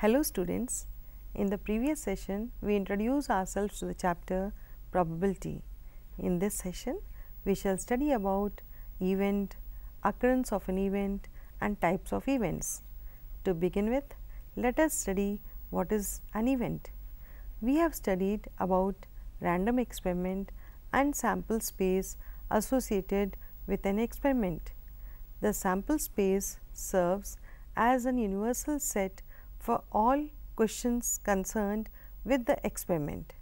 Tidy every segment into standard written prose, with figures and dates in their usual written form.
Hello students, in the previous session we introduced ourselves to the chapter probability. In this session we shall study about event, occurrence of an event and types of events. To begin with, let us study what is an event. We have studied about random experiment and sample space associated with an experiment. The sample space serves as an universal set for all questions concerned with the experiment.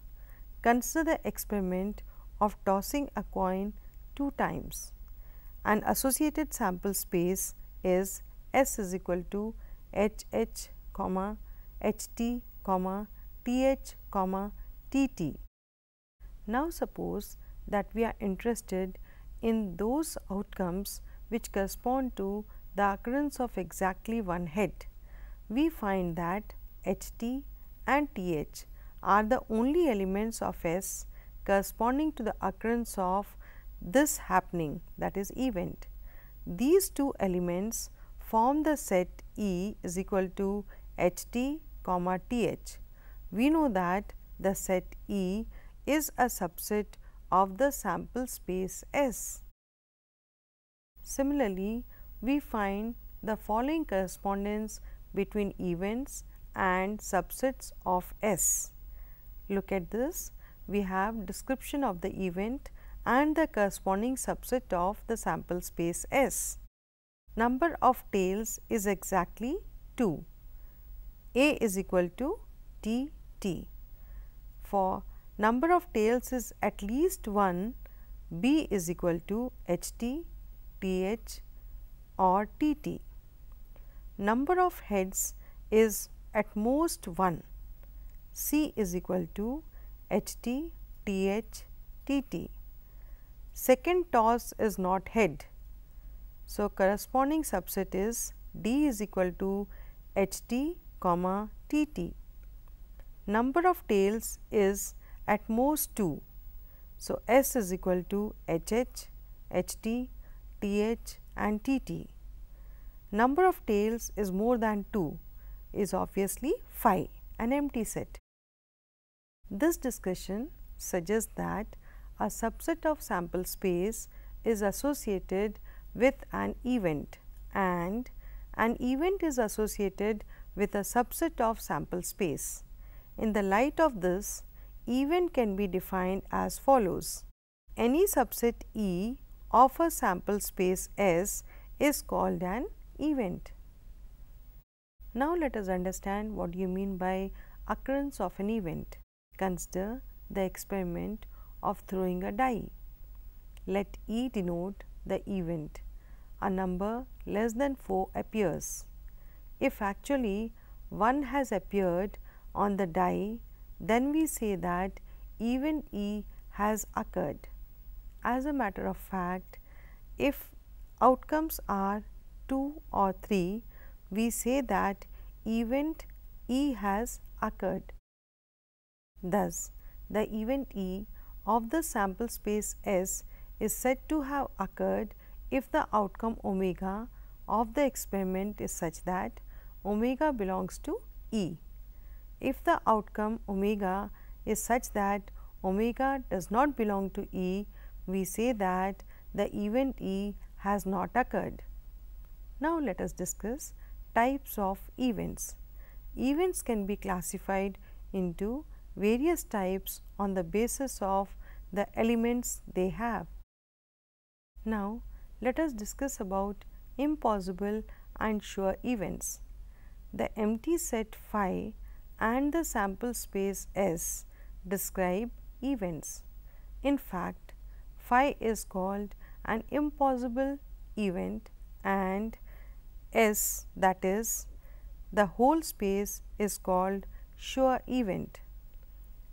Consider the experiment of tossing a coin 2 times. An associated sample space is S is equal to HH, HT, TH, TT. Now, suppose that we are interested in those outcomes which correspond to the occurrence of exactly one head. We find that HT and TH are the only elements of S corresponding to the occurrence of this happening, that is event. These two elements form the set E is equal to HT, TH. We know that the set E is a subset of the sample space S. Similarly, we find the following correspondence between events and subsets of S. Look at this, we have description of the event and the corresponding subset of the sample space S. Number of tails is exactly 2. A is equal to T T. For number of tails is at least 1, B is equal to H T, TH or TT. Number of heads is at most 1, C is equal to HT, TH, TT. Second toss is not head. So, corresponding subset is D is equal to HT, TT. Number of tails is at most 2. So, S is equal to HH, HT, TH and TT. Number of tails is more than 2 is obviously phi, an empty set. This discussion suggests that a subset of sample space is associated with an event and an event is associated with a subset of sample space. In the light of this, event can be defined as follows. Any subset E of a sample space S is called an event. Now, let us understand what you mean by occurrence of an event. Consider the experiment of throwing a die. Let E denote the event. A number less than 4 appears. If actually 1 has appeared on the die, then we say that event E has occurred. As a matter of fact, if outcomes are 2 or 3, we say that event E has occurred. Thus, the event E of the sample space S is said to have occurred if the outcome omega of the experiment is such that omega belongs to E. If the outcome omega is such that omega does not belong to E, we say that the event E has not occurred. Now, let us discuss types of events. Events can be classified into various types on the basis of the elements they have. Now, let us discuss about impossible and sure events. The empty set phi and the sample space S describe events. In fact, phi is called an impossible event and S, that is the whole space, is called sure event.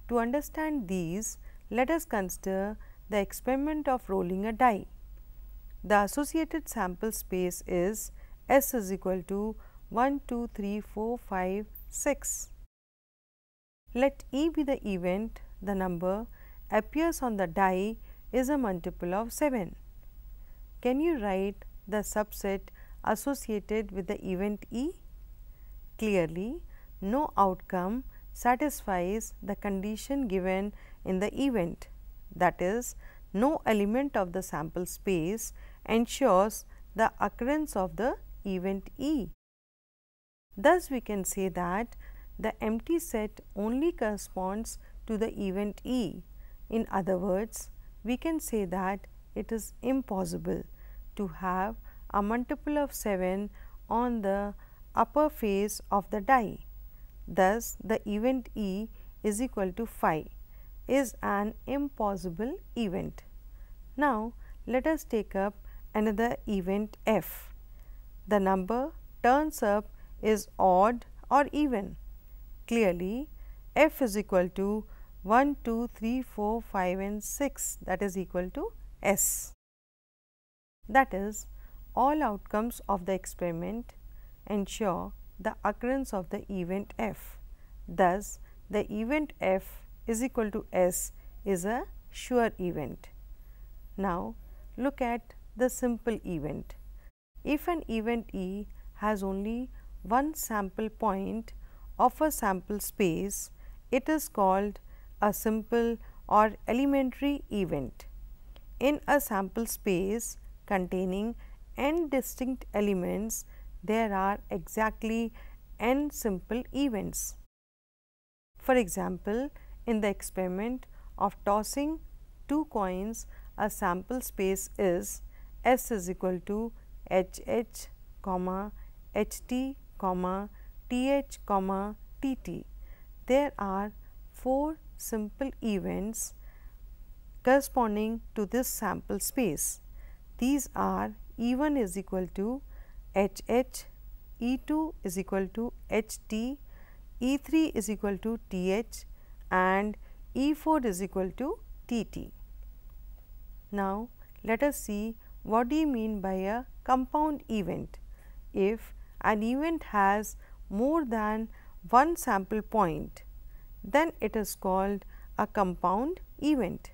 To understand these, let us consider the experiment of rolling a die. The associated sample space is S is equal to 1, 2, 3, 4, 5, 6. Let E be the event, the number appears on the die is a multiple of 7. Can you write the subset associated with the event E? Clearly, no outcome satisfies the condition given in the event, that is, no element of the sample space ensures the occurrence of the event E. Thus, we can say that the empty set only corresponds to the event E. In other words, we can say that it is impossible to have a multiple of 7 on the upper face of the die. Thus, the event E is equal to 5 is an impossible event. Now, let us take up another event F. The number turns up is odd or even. Clearly, F is equal to 1, 2, 3, 4, 5 and 6, that is equal to S. That is, all outcomes of the experiment ensure the occurrence of the event F. Thus, the event F is equal to S is a sure event. Now, look at the simple event. If an event E has only one sample point of a sample space, it is called a simple or elementary event. In a sample space containing n distinct elements, there are exactly n simple events. For example, in the experiment of tossing 2 coins, a sample space is S is equal to HH, HT, TH, TT. There are 4 simple events corresponding to this sample space. These are E1 is equal to HH, E2 is equal to HT, E3 is equal to TH and E4 is equal to TT. Now, let us see what do you mean by a compound event. If an event has more than one sample point, then it is called a compound event.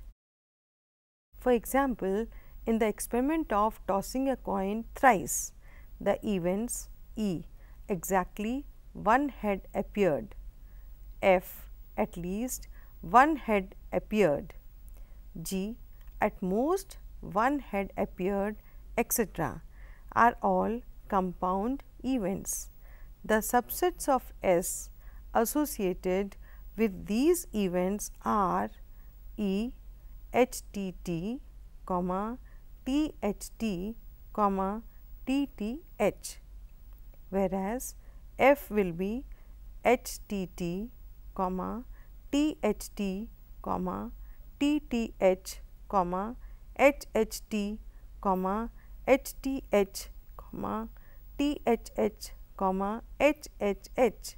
For example, in the experiment of tossing a coin thrice, the events E, exactly one head appeared, F, at least one head appeared, G, at most one head appeared, etc., are all compound events. The subsets of S associated with these events are E, HTT, THT, TTH, whereas F will be HTT, THT, TTH, HHT, HTH, THH, HHH,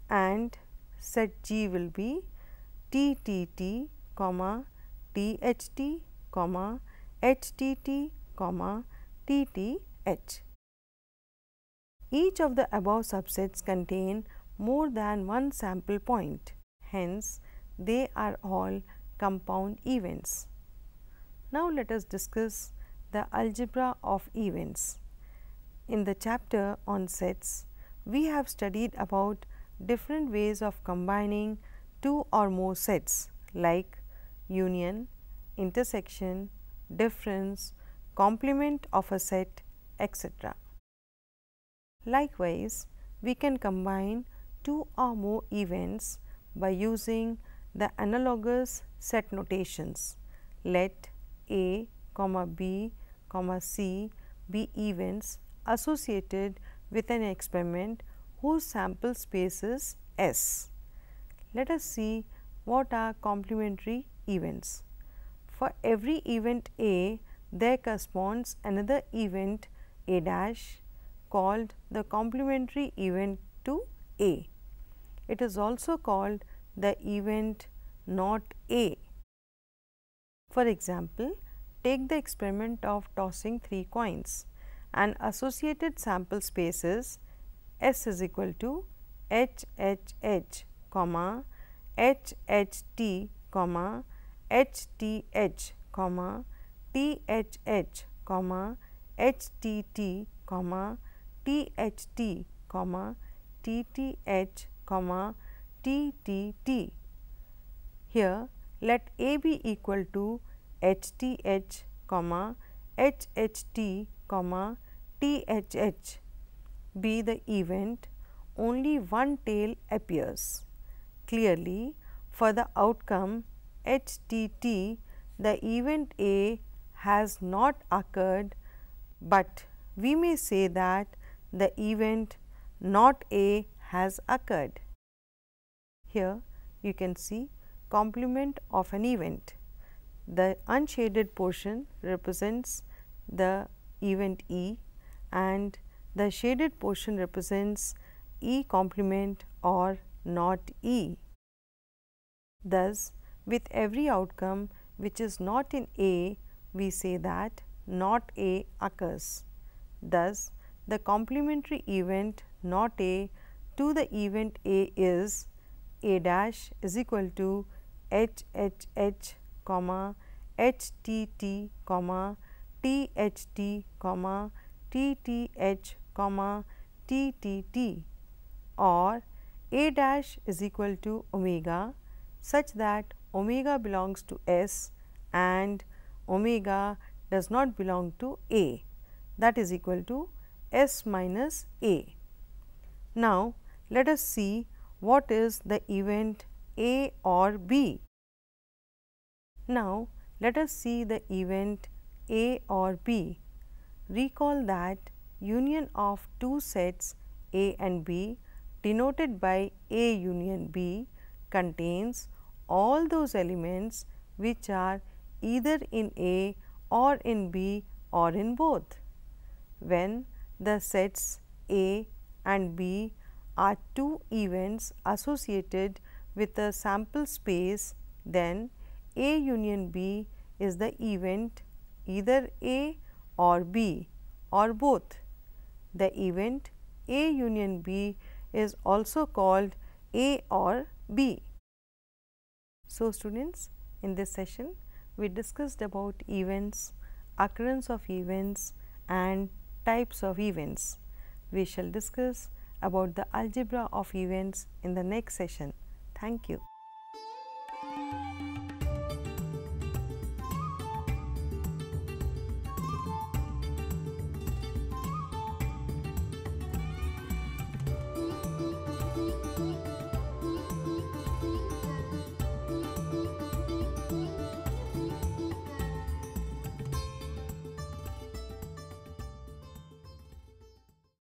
and set G will be TTT, THT, HTT, TTH. Each of the above subsets contain more than one sample point, hence they are all compound events. Now, let us discuss the algebra of events. In the chapter on sets, we have studied about different ways of combining two or more sets like union, intersection, difference, complement of a set, etc. Likewise, we can combine two or more events by using the analogous set notations. Let A, B, C be events associated with an experiment whose sample space is S. Let us see what are complementary events. For every event A, there corresponds another event A dash called the complementary event to A. It is also called the event not A. For example, take the experiment of tossing 3 coins. An associated sample space is S is equal to HHH, HHT, HTH, THH, HTT, THT, TTH, TTT. Here let A be equal to HTH, HHT, THH be the event, only one tail appears. Clearly, for the outcome HTT, the event A has not occurred, but we may say that the event not A has occurred. Here you can see complement of an event. The unshaded portion represents the event E and the shaded portion represents E complement or not E. Thus, with every outcome which is not in A, we say that not A occurs. Thus, the complementary event not A to the event A is A dash is equal to HHH, HTT, THT, TTH, TTT, or A dash is equal to omega such that omega belongs to S and omega does not belong to A, that is equal to S minus A. Now, let us see what is the event A or B. Now, let us see the event A or B. Recall that union of two sets A and B denoted by A union B contains all those elements which are either in A or in B or in both. When the sets A and B are two events associated with a sample space, then A union B is the event either A or B or both. The event A union B is also called A or B. So, students, in this session we discussed about events, occurrence of events and types of events. We shall discuss about the algebra of events in the next session. Thank you.